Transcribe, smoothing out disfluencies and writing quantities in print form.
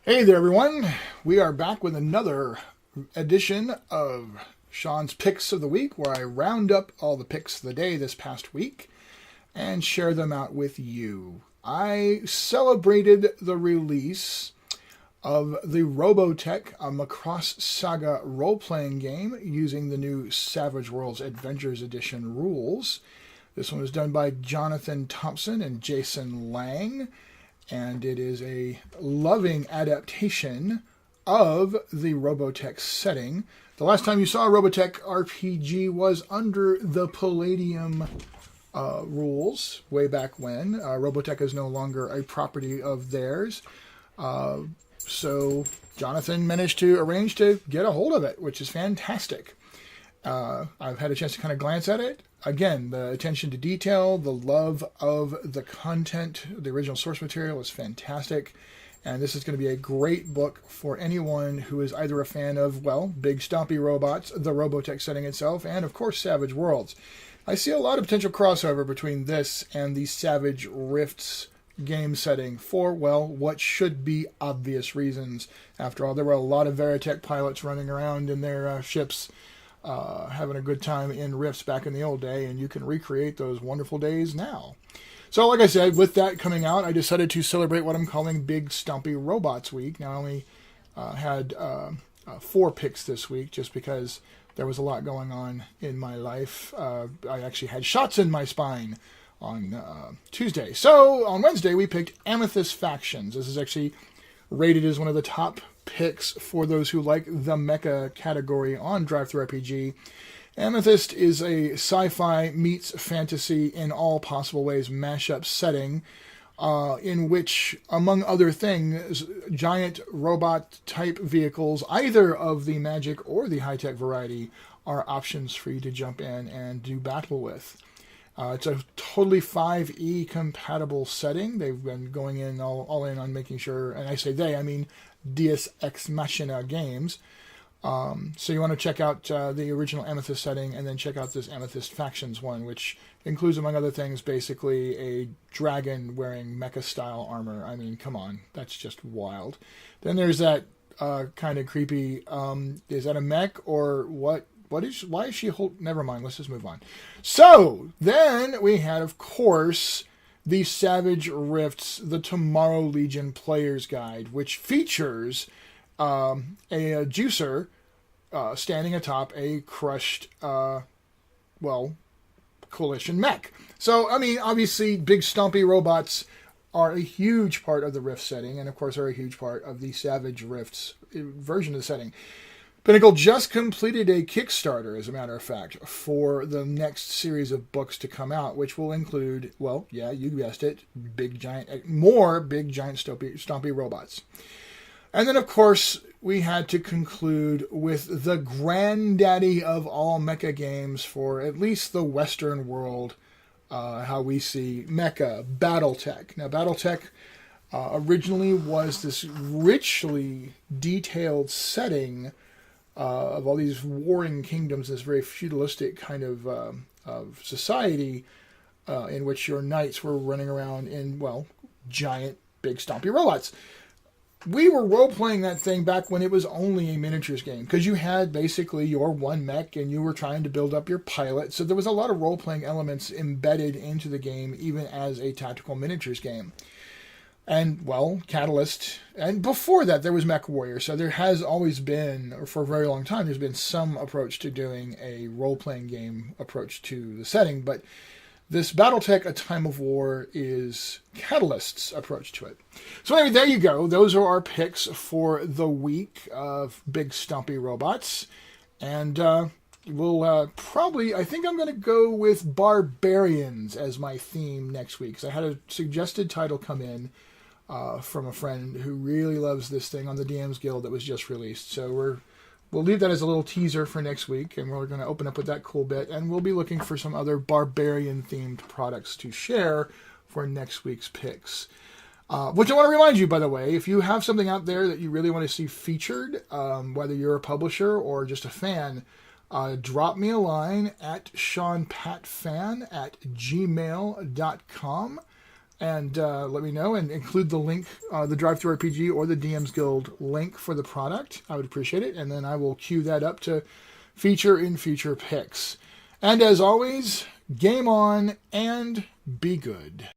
Hey there, everyone. We are back with another edition of Sean's Picks of the Week, where I round up all the picks of the day this past week and share them out with you. I celebrated the release of the Robotech, a Macross Saga role-playing game using the new Savage Worlds Adventures Edition rules. This one was done by Jonathan Thompson and Jason Lang, and it is a loving adaptation of the Robotech setting. The last time you saw a Robotech RPG was under the Palladium rules, way back when. Robotech is no longer a property of theirs. So Jonathan managed to arrange to get a hold of it, which is fantastic. I've had a chance to kind of glance at it. Again, the attention to detail, the love of the content, the original source material is fantastic. And this is going to be a great book for anyone who is either a fan of, well, big stompy robots, the Robotech setting itself, and of course Savage Worlds. I see a lot of potential crossover between this and the Savage Rifts game setting for, well, what should be obvious reasons. After all, there were a lot of Veritech pilots running around in their ships having a good time in Rifts back in the old day, and you can recreate those wonderful days now. So, like I said, with that coming out, I decided to celebrate what I'm calling Big Stompy Robots Week. Now, I only had 4 picks this week, just because there was a lot going on in my life. I actually had shots in my spine on Tuesday. So, on Wednesday, we picked Amethyst Factions. This is actually rated as one of the top picks for those who like the mecha category on DriveThruRPG. Amethyst is a sci-fi meets fantasy in all possible ways mashup setting, in which, among other things, giant robot-type vehicles, either of the magic or the high-tech variety, are options for you to jump in and do battle with. It's a totally 5e compatible setting. They've been going in all in on making sure, and I say they, I mean Deus Ex Machina Games. So you want to check out the original Amethyst setting, and then check out this Amethyst Factions one, which includes, among other things, basically a dragon wearing mecha-style armor. I mean, come on, that's just wild. Then there's that kind of creepy, is that a mech or what? Why is she never mind, let's just move on. So, then we had, of course, the Savage Rifts, the Tomorrow Legion Player's Guide, which features a juicer standing atop a crushed, coalition mech. So, I mean, obviously, big stompy robots are a huge part of the Rift setting, and of course are a huge part of the Savage Rifts version of the setting. Pinnacle just completed a Kickstarter, as a matter of fact, for the next series of books to come out, which will include, well, yeah, you guessed it, more big giant stompy robots. And then, of course, we had to conclude with the granddaddy of all mecha games for at least the Western world, how we see mecha, Battletech. Now, Battletech originally was this richly detailed setting of all these warring kingdoms, this very feudalistic kind of society in which your knights were running around in, well, giant, big, stompy robots. We were role-playing that thing back when it was only a miniatures game, because you had basically your one mech and you were trying to build up your pilot, so there was a lot of role-playing elements embedded into the game, even as a tactical miniatures game. And, well, Catalyst, and before that there was MechWarrior, so there has always been, or for a very long time, there's been some approach to doing a role-playing game approach to the setting, but this Battletech, A Time of War, is Catalyst's approach to it. So anyway, there you go. Those are our picks for the week of big stompy robots, and we'll probably, I think I'm going to go with Barbarians as my theme next week, because I had a suggested title come in from a friend who really loves this thing on the DMs Guild that was just released. So we'll leave that as a little teaser for next week, and we're going to open up with that cool bit, and we'll be looking for some other barbarian-themed products to share for next week's picks. Which I want to remind you, by the way, if you have something out there that you really want to see featured, whether you're a publisher or just a fan, drop me a line at SeanPatFan@gmail.com. And let me know and include the link, the Drive-Thru RPG or the DM's Guild link for the product. I would appreciate it. And then I will queue that up to feature in future picks. And as always, game on and be good.